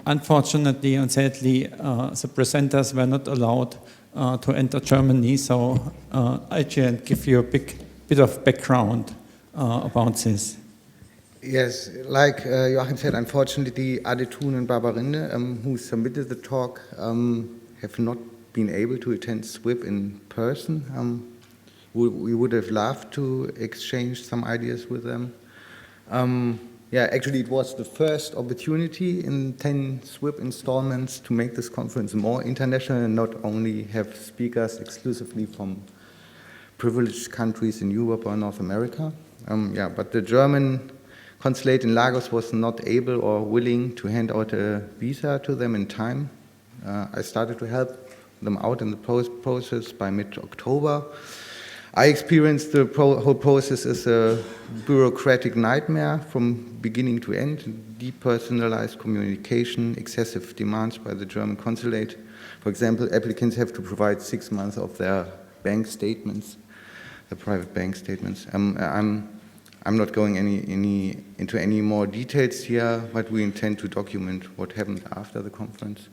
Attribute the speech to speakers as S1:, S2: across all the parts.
S1: unfortunately and sadly, the presenters were not allowed to enter Germany, so I can give you a bit of background about this.
S2: Yes, like Joachim said, unfortunately, Adetoun and Babarinde, who submitted the talk, have not been able to attend SWIB in person. We would have loved to exchange some ideas with them. Yeah, actually, it was the first opportunity in 10 SWIB installments to make this conference more international and not only have speakers exclusively from privileged countries in Europe or North America. Yeah, but the German consulate in Lagos was not able or willing to hand out a visa to them in time. I started to help them out in the process by mid-October. I experienced the whole process as a bureaucratic nightmare from beginning to end, depersonalized communication, excessive demands by the German consulate. For example, applicants have to provide 6 months of their bank statements, their private bank statements. I'm not going into any more details here, but we intend to document what happened after the conference.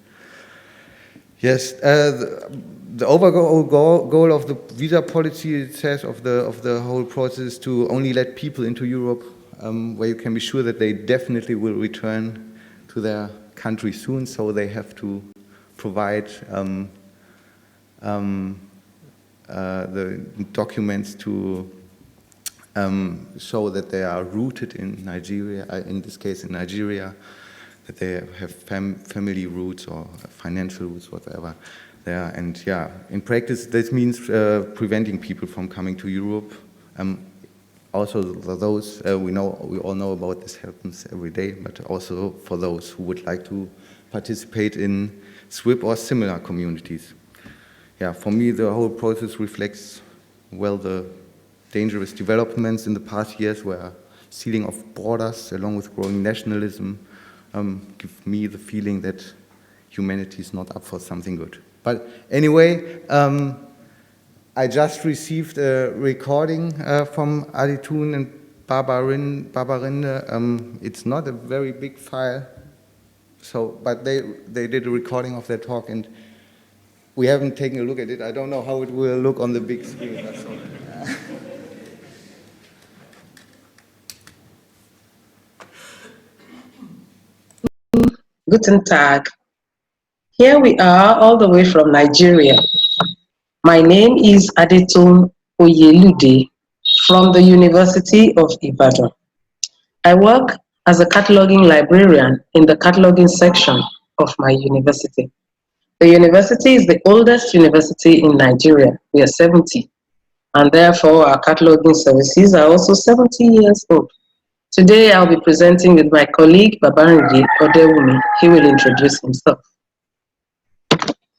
S2: Yes, the overall goal of the visa policy, it says, of the whole process is to only let people into Europe where you can be sure that they definitely will return to their country soon, so they have to provide the documents to show that they are rooted in Nigeria, in this case in Nigeria, that they have family roots or financial roots, whatever there. And yeah, in practice, this means preventing people from coming to Europe. Also, those we all know about this happens every day, but also for those who would like to participate in SWIB or similar communities. Yeah, for me, the whole process reflects well the dangerous developments in the past years, where sealing of borders along with growing nationalism give me the feeling that humanity is not up for something good. But anyway, I just received a recording from Adetoun and Babarinde. It's not a very big file, but they did a recording of their talk, and we haven't taken a look at it. I don't know how it will look on the big screen. That's all.
S3: Guten Tag. Here we are all the way from Nigeria. My name is Adetoun Oyelude from the University of Ibadan. I work as a cataloging librarian in the cataloging section of my university. The university is the oldest university in Nigeria. We are 70, and therefore our cataloging services are also 70 years old. Today, I'll be presenting with my colleague, Babarinde Odewumi. He will introduce himself.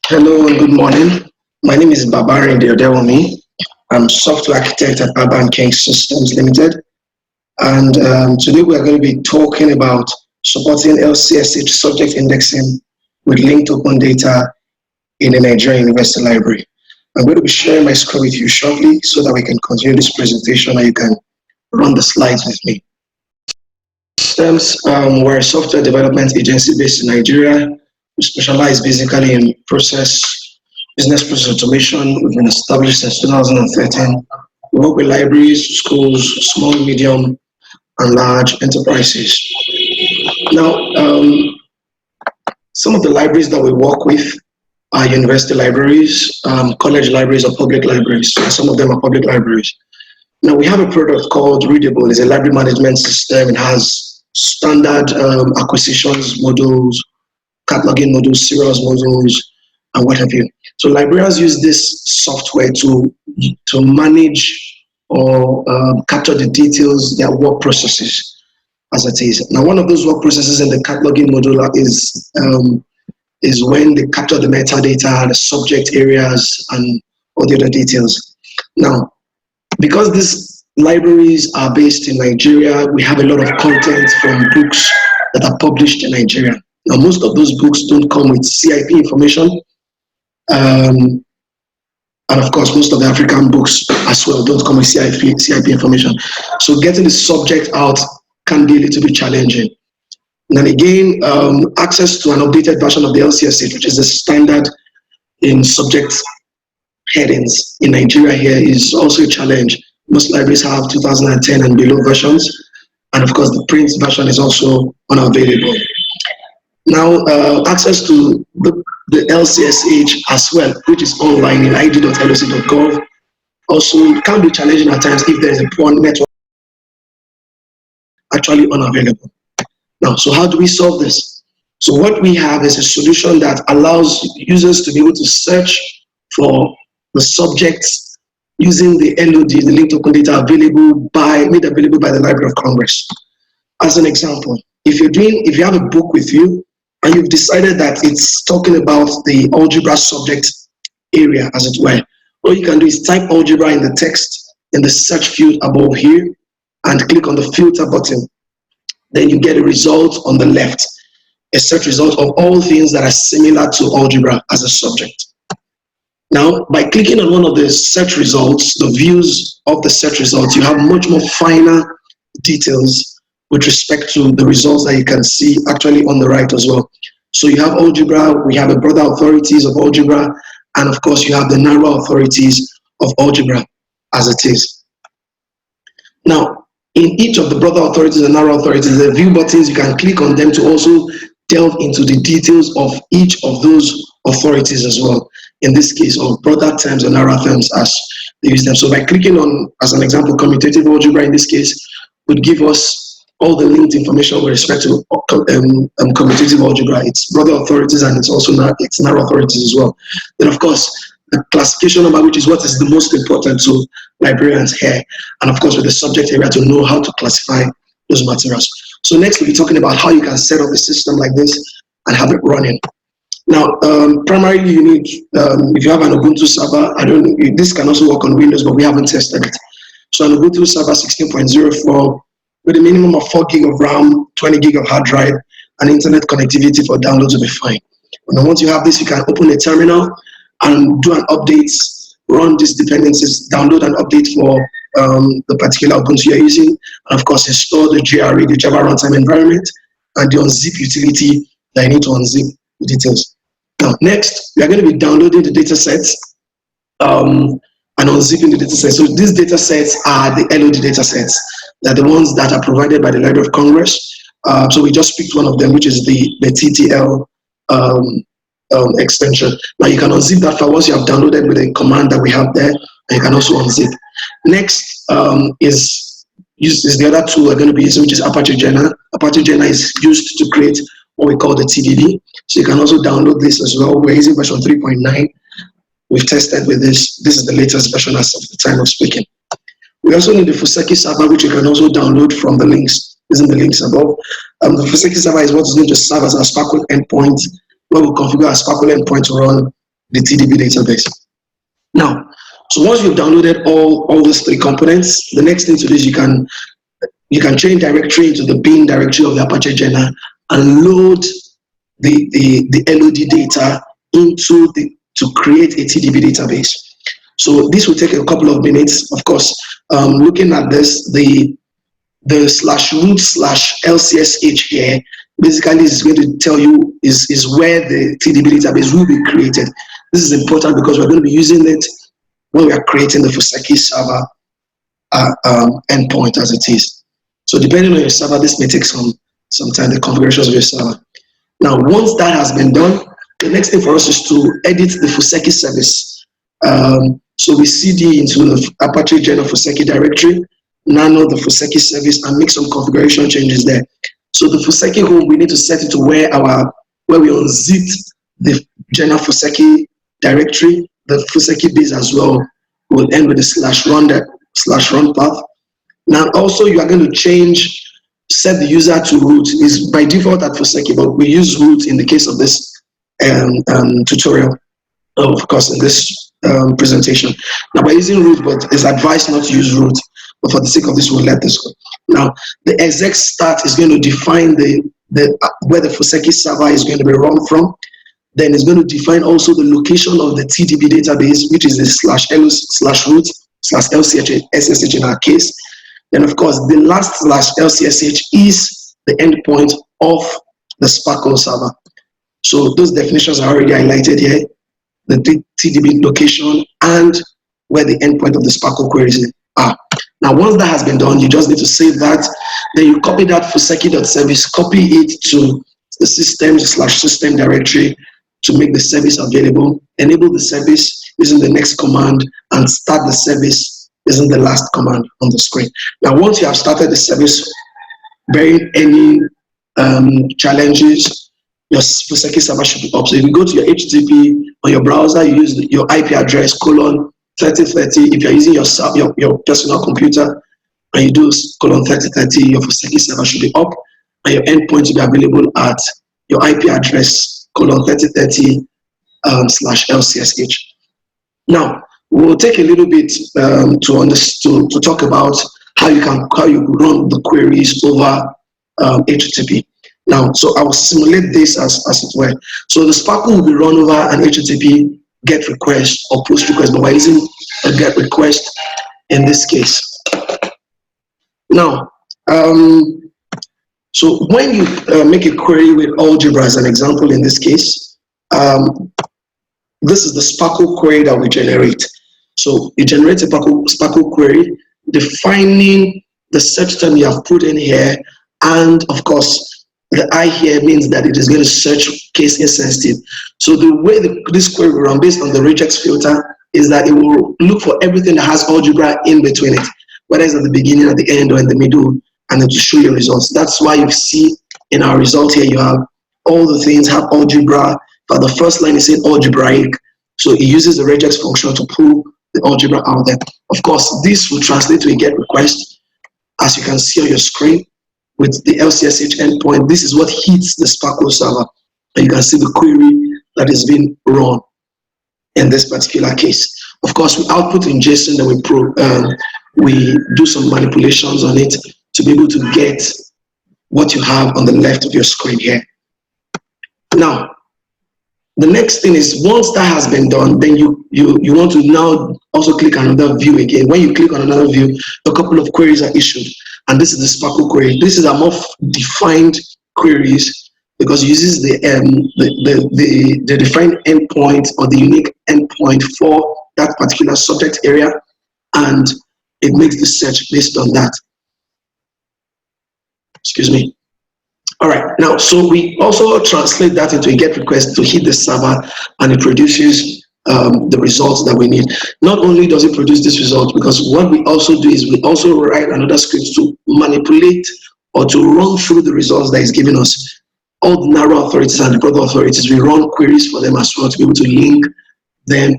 S4: Hello and good morning. My name is Babarinde Odewumi. I'm software architect at Abba and King Systems Limited. And today we are going to be talking about supporting LCSH subject indexing with linked open data in the Nigerian University Library. I'm going to be sharing my screen with you shortly so that we can continue this presentation and you can run the slides with me. We're a software development agency based in Nigeria. We specialize basically in business process automation. We've been established since 2013. We work with libraries, schools, small, medium, and large enterprises. Now, some of the libraries that we work with are university libraries, college libraries, or public libraries. Some of them are public libraries. Now, we have a product called Readable. It's a library management system. It has standard acquisitions modules, cataloging modules, serials modules, and what have you. So librarians use this software to manage or capture the details, their work processes as it is. Now, one of those work processes in the cataloging module is when they capture the metadata, the subject areas, and all the other details. Now, because these libraries are based in Nigeria, we have a lot of content from books that are published in Nigeria. Now, most of those books don't come with CIP information. And of course, most of the African books as well don't come with CIP information. So getting the subject out can be a little bit challenging. And then again, access to an updated version of the LCSH, which is the standard in subject headings in Nigeria here, is also a challenge. Most libraries have 2010 and below versions, and of course the print version is also unavailable. Now, access to the LCSH as well, which is online in id.loc.gov, also can be challenging at times if there is a poor network, actually unavailable. Now, so how do we solve this? So what we have is a solution that allows users to be able to search for the subjects using the LOD, the linked open data made available by the Library of Congress. As an example, if you have a book with you and you've decided that it's talking about the algebra subject area, as it were, all you can do is type algebra in the text in the search field above here and click on the filter button. Then you get a result on the left, a search result of all things that are similar to algebra as a subject. Now, by clicking on one of the search results, the views of the search results, you have much more finer details with respect to the results that you can see actually on the right as well. So you have algebra, we have the broader authorities of algebra, and of course you have the narrow authorities of algebra as it is. Now, in each of the broader authorities and narrow authorities, the view buttons, you can click on them to also delve into the details of each of those authorities as well. In this case, of broader terms and narrow terms as they use them. So by clicking on, as an example, commutative algebra in this case, would give us all the linked information with respect to commutative algebra. It's broader authorities and it's also it's narrow authorities as well. Then of course, the classification number, which is what is the most important to librarians here. And of course, with the subject area to know how to classify those materials. So next, we'll be talking about how you can set up a system like this and have it running. Now, primarily you need, if you have an Ubuntu server, this can also work on Windows, but we haven't tested it. So an Ubuntu server 16.04 with a minimum of 4 gig of RAM, 20 gig of hard drive, and internet connectivity for downloads will be fine. And then once you have this, you can open a terminal and do an update, run these dependencies, download an update for the particular Ubuntu you're using, and of course install the GRE, the Java runtime environment, and the unzip utility that you need to unzip the details. Now, next, we are going to be downloading the datasets and unzipping the datasets. So these datasets are the LOD datasets. They're the ones that are provided by the Library of Congress. So we just picked one of them, which is the TTL extension. Now you can unzip that file once you have downloaded with a command that we have there, and you can also unzip. Next is the other tool we're going to be using, which is Apache Jena. Apache Jena is used to create what we call the TDB. So you can also download this as well. We're using version 3.9. We've tested with this. This is the latest version as of the time of speaking. We also need the Fuseki Server, which you can also download from the links. These are the links above. The Fuseki Server is what is going to serve as a SPARQL endpoint, where we configure a SPARQL endpoint to run the TDB database. Now, so once you've downloaded all these three components, the next thing to do is you can change directory into the bin directory of the Apache Jena and load the LOD data to create a TDB database. So this will take a couple of minutes. Of course, looking at this, the /root/LCSH here basically is going to tell you is where the TDB database will be created. This is important because we're going to be using it when we are creating the Fuseki Server endpoint as it is. So depending on your server, this may take some time, the configurations of your server. Now, once that has been done, the next thing for us is to edit the Fuseki service. So we CD into the Apache Jena Fuseki directory, nano the Fuseki service, and make some configuration changes there. So the Fuseki home, we need to set it to where we unzipped the Jena Fuseki directory. The Fuseki base as well will end with the /run path. Now also you are going to set the user to root. Is by default at Fuseki, but we use root in the case of this tutorial, of course, in this presentation. Now we're using root, but it's advised not to use root. But for the sake of this, we'll let this go. Now the exec start is going to define where the Fuseki server is going to be run from. Then it's going to define also the location of the TDB database, which is the /root/LCSH in our case. Then of course the last /LCSH is the endpoint of the SPARQL server. So those definitions are already highlighted here, the TDB location and where the endpoint of the SPARQL queries are. Now, once that has been done, you just need to save that. Then you copy that Fuseki.service, copy it to the system/system directory to make the service available, enable the service using the next command, and start the service using the last command on the screen. Now, once you have started the service, bearing any challenges, your Fuseki server should be up. So if you go to your HTTP on your browser, you use your IP address :3030. If you're using your personal computer and you do :3030, your Fuseki server should be up, and your endpoint will be available at your IP address :3030 / LCSH. Now, we'll take a little bit to talk about how you run the queries over HTTP. Now, so I will simulate this as it were. So the SPARQL will be run over an HTTP GET request or POST request, but we're using a GET request in this case. Now, so when you make a query with algebra as an example in this case, this is the SPARQL query that we generate. So you generate a SPARQL query defining the search term you have put in here, and of course, the I here means that it is going to search case insensitive. So the way this query will run based on the regex filter is that it will look for everything that has algebra in between it, whether it's at the beginning, at the end, or in the middle, and then to show you results. That's why you see in our result here, you have all the things have algebra, but the first line is saying algebraic. So it uses the regex function to pull the algebra out there. Of course, this will translate to a GET request, as you can see on your screen. With the LCSH endpoint, this is what hits the SPARQL server. And you can see the query that is being run in this particular case. Of course, we output in JSON, then we do some manipulations on it to be able to get what you have on the left of your screen here. Now, the next thing is once that has been done, then you want to now also click on another view again. When you click on another view, a couple of queries are issued. And this is the SPARQL query. This is a more defined queries because it uses the defined endpoint or the unique endpoint for that particular subject area, and it makes the search based on that. Excuse me. All right, now, so we also translate that into a GET request to hit the server, and it produces the results that we need. Not only does it produce this result, because what we also do is we also write another script to manipulate or to run through the results that is giving us. All the narrow authorities and the broad authorities, we run queries for them as well to be able to link them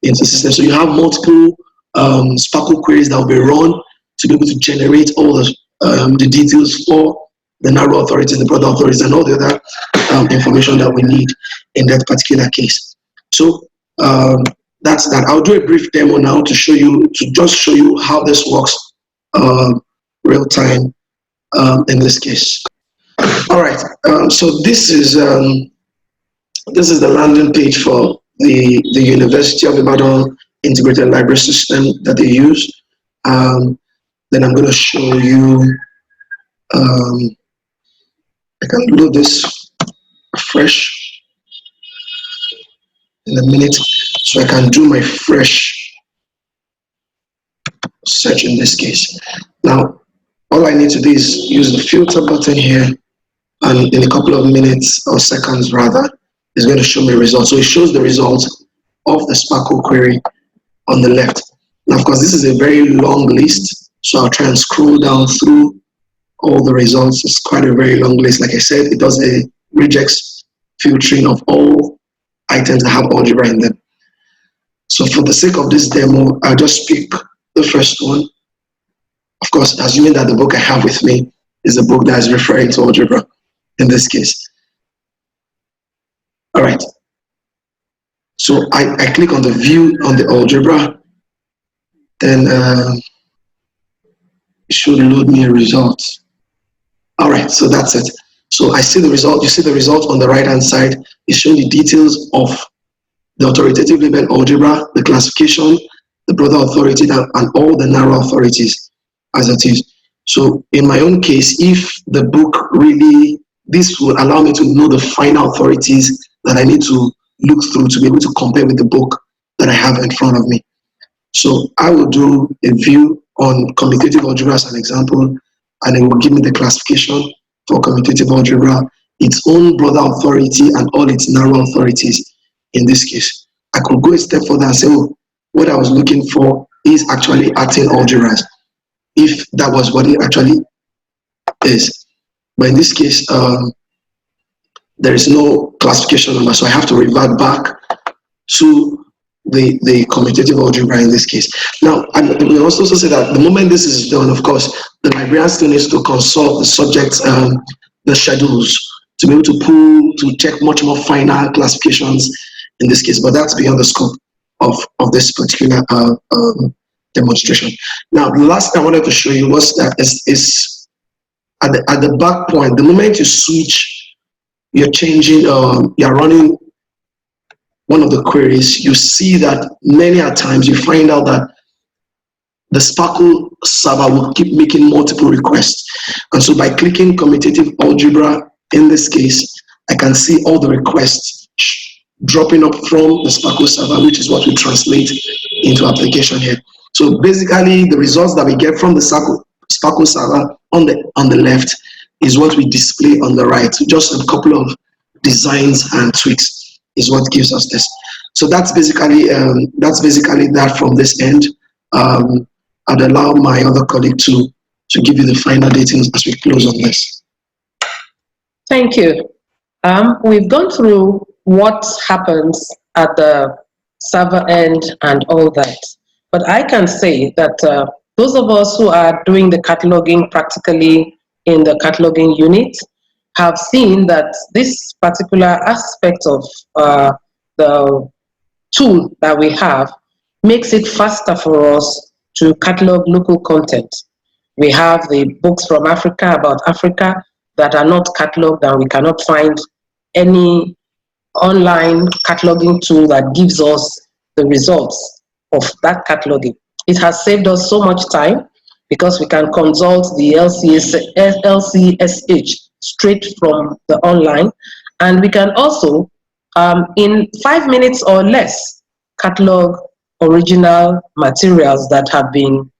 S4: into the system. So you have multiple SPARQL queries that will be run to be able to generate all the details for the narrow authorities, the broad authorities, and all the other information that we need in that particular case. So that's that. I'll do a brief demo now to show you, to just show you how this works real time in this case. All right, so this is the landing page for the University of Ibadan integrated library system that they use. Then I'm going to show you, I can load this fresh in a minute, so I can do my fresh search in this case. Now, all I need to do is use the filter button here, and in a couple of minutes or seconds rather, it's going to show me results. So it shows the results of the SPARQL query on the left. Now, of course, this is a very long list, so I'll try and scroll down through all the results. It's quite a very long list. Like I said, it does a regex filtering of all items that have algebra in them. So for the sake of this demo, I'll just pick the first one. Of course, assuming that the book I have with me is a book that is referring to algebra in this case. All right. So I click on the view on the algebra, then it should load me a result. All right, so that's it. So I see the result. You see the result on the right-hand side. It's showing the details of the authoritative label algebra, the classification, the broader authority, and all the narrow authorities as it is. So in my own case, if the book really this will allow me to know the final authorities that I need to look through to be able to compare with the book that I have in front of me. So I will do a view on commutative algebra as an example, and it will give me the classification for commutative algebra, its own broader authority and all its narrow authorities in this case. I could go a step further and say, oh, what I was looking for is actually acting algebras, if that was what it actually is. But in this case, there is no classification number, so I have to revert back to the commutative algebra in this case. Now, we also say that the moment this is done, of course, the librarian still needs to consult the subjects, the schedules, to be able to pull, to check much more finer classifications in this case, but that's beyond the scope of this particular demonstration. Now, the last thing I wanted to show you was that is at the back point, the moment you switch, you're changing, you're running one of the queries, you see that many a times you find out that the SPARQL server will keep making multiple requests. And so by clicking commutative algebra, in this case, I can see all the requests dropping up from the SPARQL server, which is what we translate into application here. So basically, the results that we get from the SPARQL server on the left is what we display on the right. So just a couple of designs and tweaks is what gives us this. So that's basically that from this end. I'd allow my other colleague to give you the final datings as we close on this.
S3: Thank you. We've gone through what happens at the server end and all that. But I can say that those of us who are doing the cataloging practically in the cataloging unit have seen that this particular aspect of the tool that we have makes it faster for us to catalog local content. We have the books from Africa about Africa that are not cataloged, and we cannot find any online cataloging tool that gives us the results of that cataloging. It has saved us so much time because we can consult the LCSH straight from the online, and we can also, in 5 minutes or less, catalog original materials that have been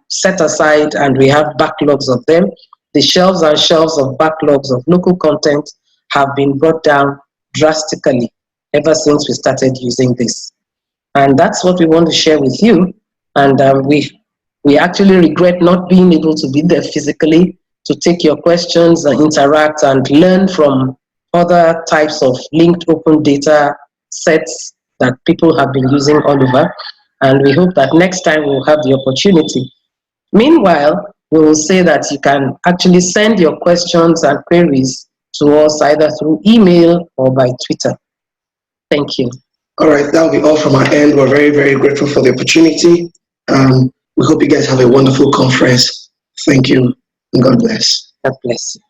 S3: set aside, and we have backlogs of them. The shelves and shelves of backlogs of local content have been brought down drastically ever since we started using this. And that's what we want to share with you. And we actually regret not being able to be there physically to take your questions and interact and learn from other types of linked open data sets that people have been using all over. And we hope that next time we'll have the opportunity. Meanwhile, we will say that you can actually send your questions and queries to us either through email or by Twitter. Thank you.
S4: All right, that'll be all from our end. We're very, very grateful for the opportunity. We hope you guys have a wonderful conference. Thank you, and God bless.
S3: God bless you.